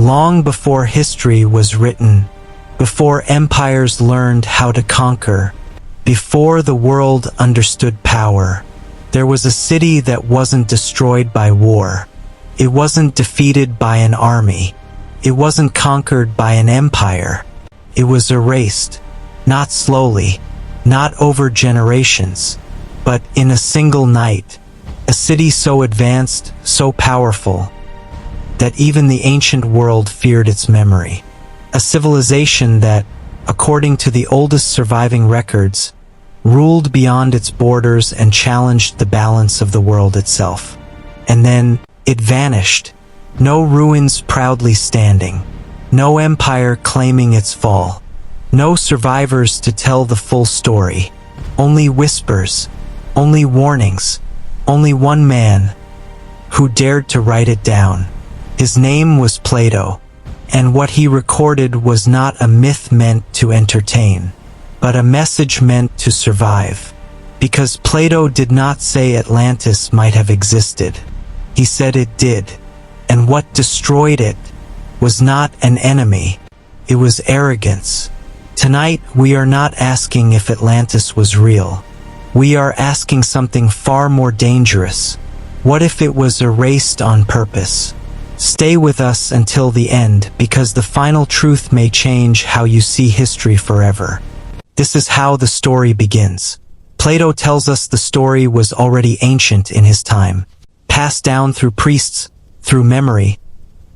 Long before history was written, before empires learned how to conquer, before the world understood power, there was a city that wasn't destroyed by war. It wasn't defeated by an army. It wasn't conquered by an empire. It was erased, not slowly, not over generations, but in a single night. A city so advanced, so powerful, that even the ancient world feared its memory. A civilization that, according to the oldest surviving records, ruled beyond its borders and challenged the balance of the world itself. And then, it vanished. No ruins proudly standing. No empire claiming its fall. No survivors to tell the full story. Only whispers. Only warnings. Only one man who dared to write it down. His name was Plato, and what he recorded was not a myth meant to entertain, but a message meant to survive. Because Plato did not say Atlantis might have existed. He said it did, and what destroyed it was not an enemy. It was arrogance. Tonight, we are not asking if Atlantis was real. We are asking something far more dangerous. What if it was erased on purpose? Stay with us until the end, because the final truth may change how you see history forever. This is how the story begins. Plato tells us the story was already ancient in his time, passed down through priests, through memory,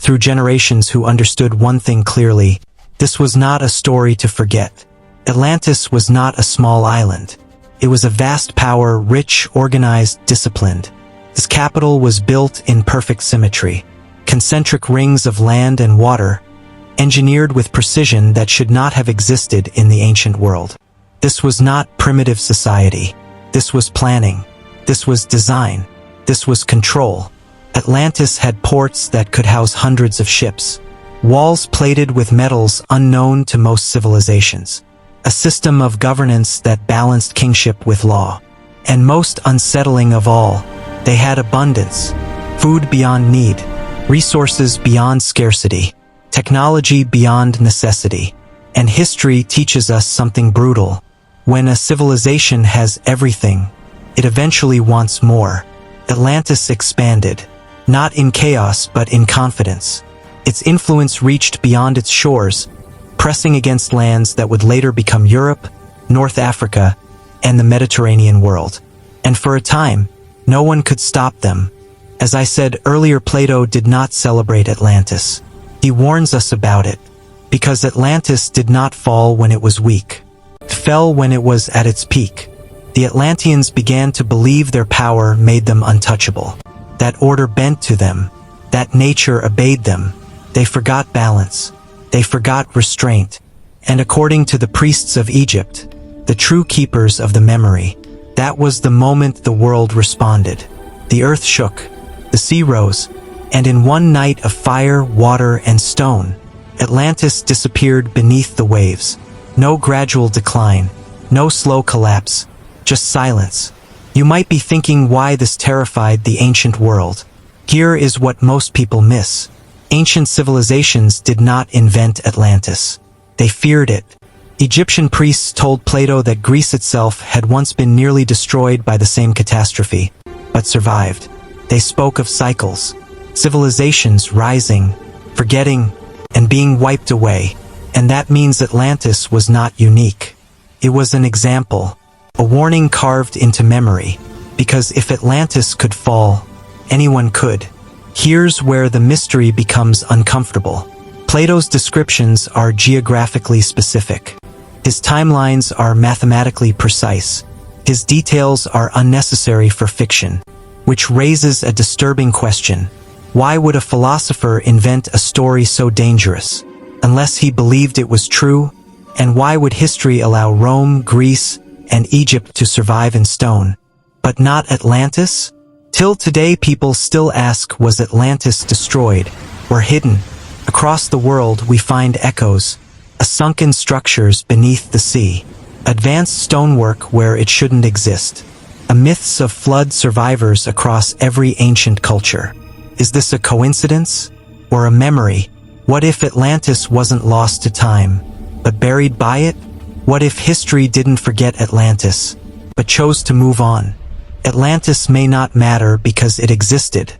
through generations who understood one thing clearly. This was not a story to forget. Atlantis was not a small island. It was a vast power, rich, organized, disciplined. Its capital was built in perfect symmetry. Concentric rings of land and water, engineered with precision that should not have existed in the ancient world. This was not primitive society. This was planning. This was design. This was control. Atlantis had ports that could house hundreds of ships, walls plated with metals unknown to most civilizations, a system of governance that balanced kingship with law. And most unsettling of all, they had abundance, food beyond need, resources beyond scarcity, technology beyond necessity. And history teaches us something brutal. When a civilization has everything, it eventually wants more. Atlantis expanded, not in chaos but in confidence. Its influence reached beyond its shores, pressing against lands that would later become Europe, North Africa, and the Mediterranean world. And for a time, no one could stop them. As I said earlier, Plato did not celebrate Atlantis. He warns us about it, because Atlantis did not fall when it was weak. It fell when it was at its peak. The Atlanteans began to believe their power made them untouchable, that order bent to them, that nature obeyed them. They forgot balance. They forgot restraint. And according to the priests of Egypt, the true keepers of the memory, that was the moment the world responded. The earth shook, the sea rose, and in one night of fire, water, and stone, Atlantis disappeared beneath the waves. No gradual decline, no slow collapse, just silence. You might be thinking why this terrified the ancient world. Here is what most people miss. Ancient civilizations did not invent Atlantis. They feared it. Egyptian priests told Plato that Greece itself had once been nearly destroyed by the same catastrophe, but survived. They spoke of cycles, civilizations rising, forgetting, and being wiped away. And that means Atlantis was not unique. It was an example, a warning carved into memory, because if Atlantis could fall, anyone could. Here's where the mystery becomes uncomfortable. Plato's descriptions are geographically specific. His timelines are mathematically precise. His details are unnecessary for fiction, which raises a disturbing question. Why would a philosopher invent a story so dangerous, unless he believed it was true? And why would history allow Rome, Greece, and Egypt to survive in stone, but not Atlantis? Till today, people still ask, was Atlantis destroyed or hidden? Across the world, we find echoes, sunken structures beneath the sea, advanced stonework where it shouldn't exist, myths of flood survivors across every ancient culture. Is this a coincidence or a memory? What if Atlantis wasn't lost to time, but buried by it? What if history didn't forget Atlantis, but chose to move on? Atlantis may not matter because it existed.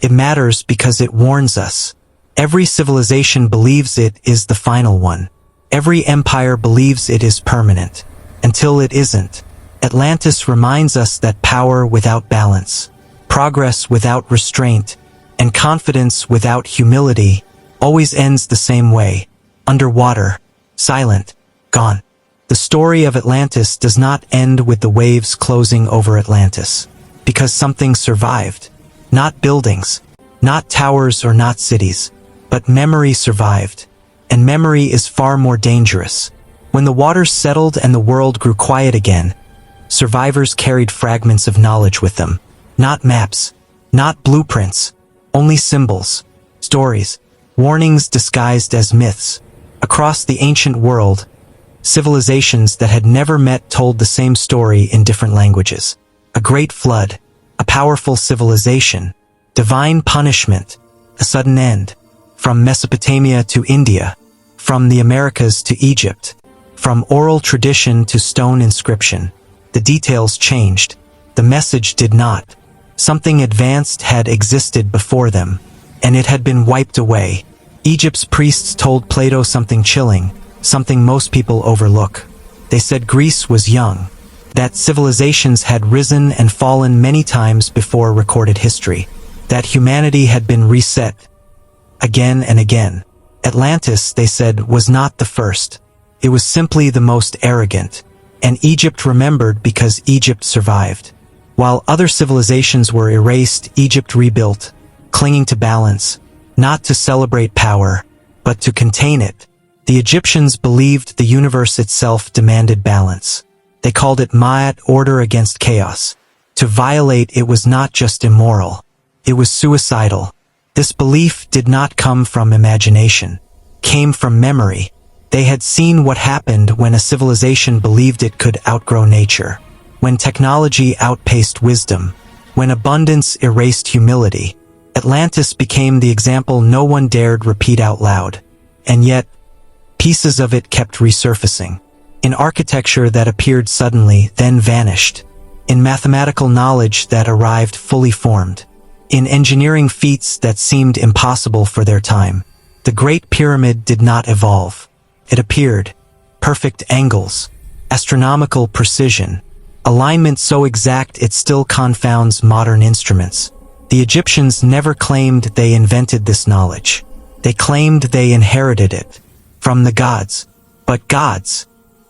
It matters because it warns us. Every civilization believes it is the final one. Every empire believes it is permanent, until it isn't. Atlantis reminds us that power without balance, progress without restraint, and confidence without humility always ends the same way: underwater, silent, gone. The story of Atlantis does not end with the waves closing over Atlantis, because something survived. Not buildings, not towers or not cities, but memory survived. And memory is far more dangerous. When the waters settled and the world grew quiet again, survivors carried fragments of knowledge with them. Not maps, not blueprints, only symbols, stories, warnings disguised as myths. Across the ancient world, civilizations that had never met told the same story in different languages. A great flood, a powerful civilization, divine punishment, a sudden end. From Mesopotamia to India, from the Americas to Egypt, from oral tradition to stone inscription. The details changed. The message did not. Something advanced had existed before them, and it had been wiped away. Egypt's priests told Plato something chilling, something most people overlook. They said Greece was young, that civilizations had risen and fallen many times before recorded history, that humanity had been reset again and again. Atlantis, they said, was not the first. It was simply the most arrogant. And Egypt remembered because Egypt survived. While other civilizations were erased, Egypt rebuilt, clinging to balance, not to celebrate power, but to contain it. The Egyptians believed the universe itself demanded balance. They called it Ma'at, order against chaos. To violate it was not just immoral. It was suicidal. This belief did not come from imagination, came from memory. They had seen what happened when a civilization believed it could outgrow nature, when technology outpaced wisdom, when abundance erased humility. Atlantis became the example no one dared repeat out loud. And yet, pieces of it kept resurfacing. In architecture that appeared suddenly, then vanished. In mathematical knowledge that arrived fully formed. In engineering feats that seemed impossible for their time. The Great Pyramid did not evolve. It appeared. Perfect angles, astronomical precision, alignment so exact it still confounds modern instruments. The Egyptians never claimed they invented this knowledge. They claimed they inherited it from the gods. But gods,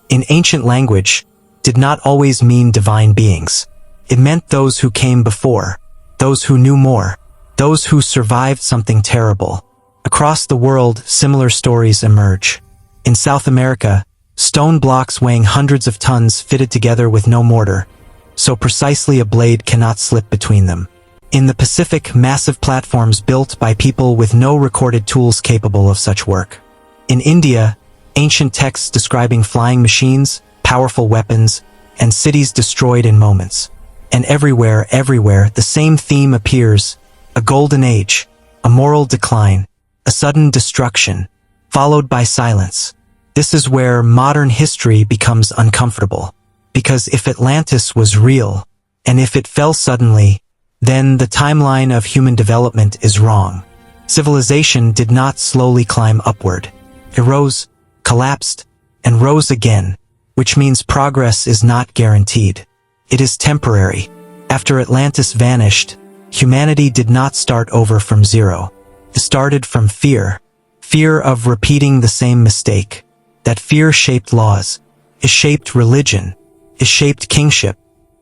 in ancient language, did not always mean divine beings. It meant those who came before. Those who knew more, those who survived something terrible. Across the world, similar stories emerge. In South America, stone blocks weighing hundreds of tons fitted together with no mortar, so precisely a blade cannot slip between them. In the Pacific, massive platforms built by people with no recorded tools capable of such work. In India, ancient texts describing flying machines, powerful weapons, and cities destroyed in moments. And everywhere, the same theme appears: a golden age, a moral decline, a sudden destruction, followed by silence. This is where modern history becomes uncomfortable. Because if Atlantis was real, and if it fell suddenly, then the timeline of human development is wrong. Civilization did not slowly climb upward. It rose, collapsed, and rose again, which means progress is not guaranteed. It is temporary. After Atlantis vanished, humanity did not start over from zero. It started from fear. Fear of repeating the same mistake. That fear shaped laws. It shaped religion. It shaped kingship.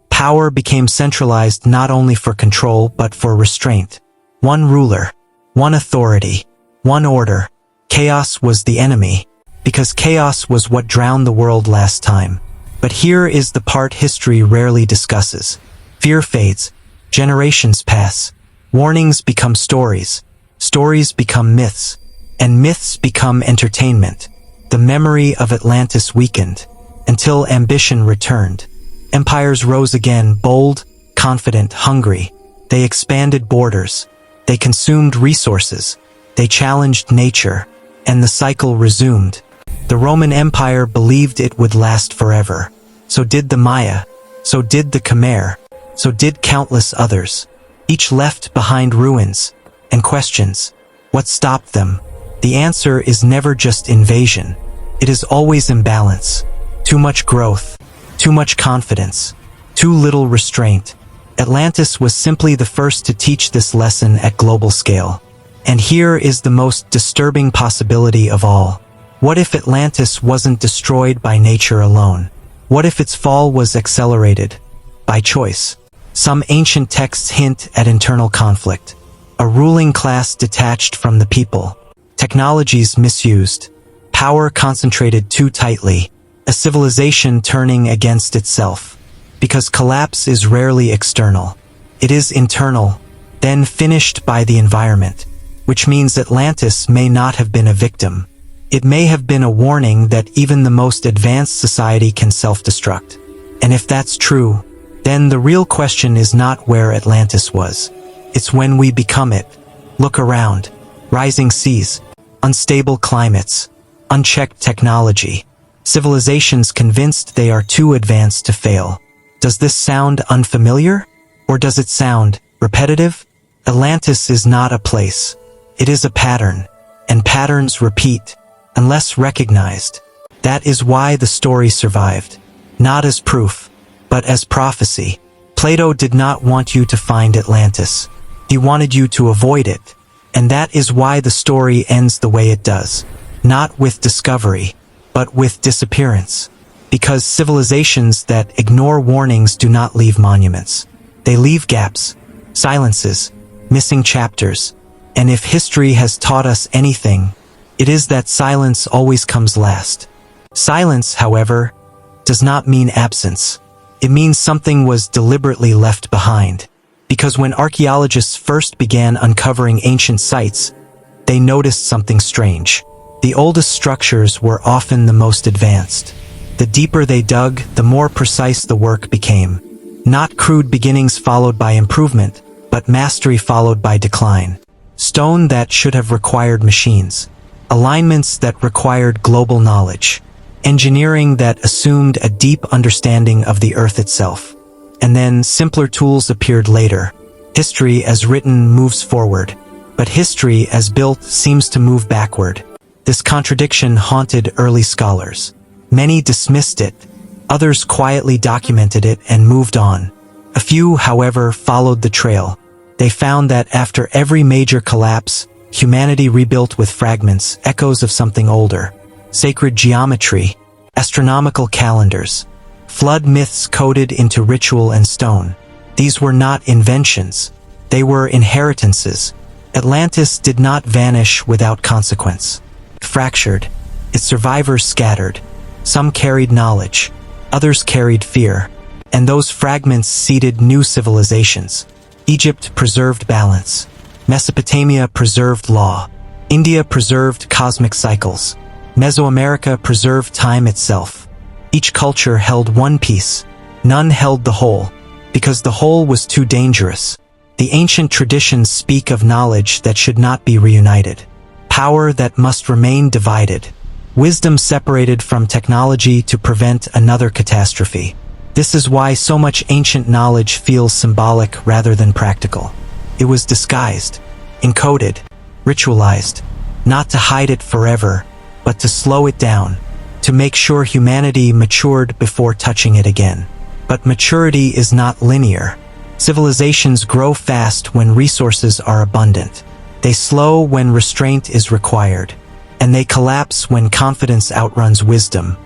Power became centralized not only for control but for restraint. One ruler, one authority, one order. Chaos was the enemy, because chaos was what drowned the world last time. But here is the part history rarely discusses. Fear fades, generations pass, warnings become stories, stories become myths, and myths become entertainment. The memory of Atlantis weakened, until ambition returned. Empires rose again, bold, confident, hungry. They expanded borders. They consumed resources. They challenged nature. and the cycle resumed. The Roman Empire believed it would last forever. So did the Maya. So did the Khmer. So did countless others. Each left behind ruins and questions. What stopped them? The answer is never just invasion. It is always imbalance. Too much growth. Too much confidence. Too little restraint. Atlantis was simply the first to teach this lesson at global scale. And here is the most disturbing possibility of all. What if Atlantis wasn't destroyed by nature alone? What if its fall was accelerated by choice? Some ancient texts hint at internal conflict. A ruling class detached from the people. Technologies misused. Power concentrated too tightly. A civilization turning against itself. Because collapse is rarely external. It is internal, then finished by the environment. Which means Atlantis may not have been a victim. It may have been a warning that even the most advanced society can self-destruct. And if that's true, then the real question is not where Atlantis was. It's when we become it. Look around. Rising seas, unstable climates, unchecked technology, civilizations convinced they are too advanced to fail. Does this sound unfamiliar? Or does it sound repetitive? Atlantis is not a place. It is a pattern. And patterns repeat, unless recognized. That is why the story survived. Not as proof, but as prophecy. Plato did not want you to find Atlantis. He wanted you to avoid it. And that is why the story ends the way it does. Not with discovery, but with disappearance. Because civilizations that ignore warnings do not leave monuments. They leave gaps, silences, missing chapters. And if history has taught us anything, it is that silence always comes last. Silence, however, does not mean absence. It means something was deliberately left behind. Because when archaeologists first began uncovering ancient sites, they noticed something strange. The oldest structures were often the most advanced. The deeper they dug, the more precise the work became. Not crude beginnings followed by improvement, but mastery followed by decline. Stone that should have required machines. Alignments that required global knowledge. Engineering that assumed a deep understanding of the earth itself. And then simpler tools appeared later. History as written moves forward, but history as built seems to move backward. This contradiction haunted early scholars. Many dismissed it, others quietly documented it and moved on. A few, however, followed the trail. They found that after every major collapse, humanity rebuilt with fragments, echoes of something older. Sacred geometry, astronomical calendars, flood myths coded into ritual and stone. These were not inventions. They were inheritances. Atlantis did not vanish without consequence. It fractured. Its survivors scattered. Some carried knowledge. Others carried fear. And those fragments seeded new civilizations. Egypt preserved balance. Mesopotamia preserved law. India preserved cosmic cycles. Mesoamerica preserved time itself. Each culture held one piece. None held the whole, because the whole was too dangerous. The ancient traditions speak of knowledge that should not be reunited. Power that must remain divided. Wisdom separated from technology to prevent another catastrophe. This is why so much ancient knowledge feels symbolic rather than practical. It was disguised, encoded, ritualized, not to hide it forever, but to slow it down, to make sure humanity matured before touching it again. But maturity is not linear. Civilizations grow fast when resources are abundant. They slow when restraint is required. And they collapse when confidence outruns wisdom.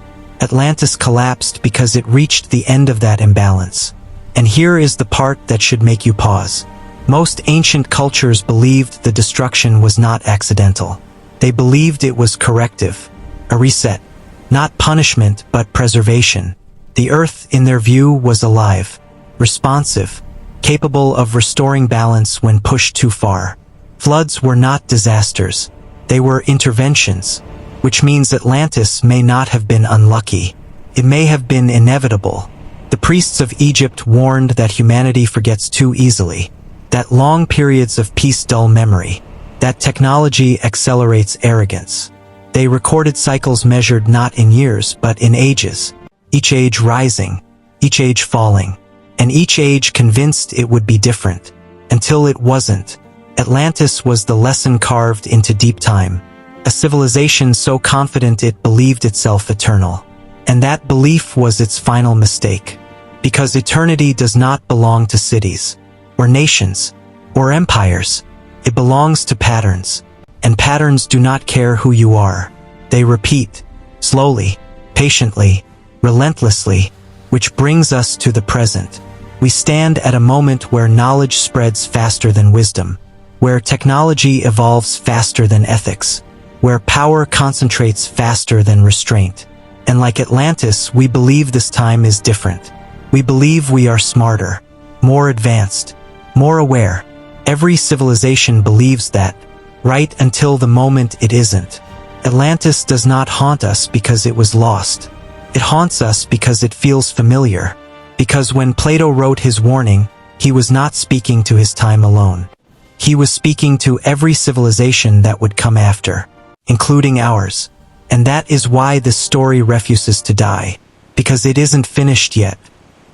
Atlantis collapsed because it reached the end of that imbalance. And here is the part that should make you pause. Most ancient cultures believed the destruction was not accidental. They believed it was corrective, a reset, not punishment but preservation. The earth, in their view, was alive, responsive, capable of restoring balance when pushed too far. Floods were not disasters. They were interventions, which means Atlantis may not have been unlucky. It may have been inevitable. The priests of Egypt warned that humanity forgets too easily, that long periods of peace dull memory, that technology accelerates arrogance. They recorded cycles measured not in years but in ages, each age rising, each age falling, and each age convinced it would be different, until it wasn't. Atlantis was the lesson carved into deep time, a civilization so confident it believed itself eternal. And that belief was its final mistake, because eternity does not belong to cities, or nations, or empires. It belongs to patterns, and patterns do not care who you are. They repeat, slowly, patiently, relentlessly, which brings us to the present. We stand at a moment where knowledge spreads faster than wisdom, where technology evolves faster than ethics, where power concentrates faster than restraint. And like Atlantis, we believe this time is different. We believe we are smarter, more advanced, more aware. Every civilization believes that, right until the moment it isn't. Atlantis does not haunt us because it was lost. It haunts us because it feels familiar. Because when Plato wrote his warning, he was not speaking to his time alone. He was speaking to every civilization that would come after, including ours. And that is why this story refuses to die, because it isn't finished yet.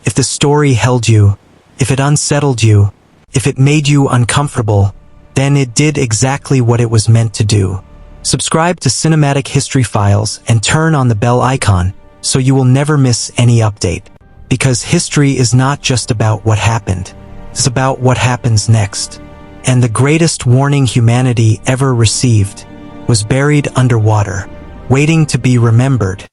If the story held you, if it unsettled you, if it made you uncomfortable, then it did exactly what it was meant to do. Subscribe to Cinematic History Files and turn on the bell icon so you will never miss any update. Because history is not just about what happened, it's about what happens next. And the greatest warning humanity ever received was buried underwater, waiting to be remembered.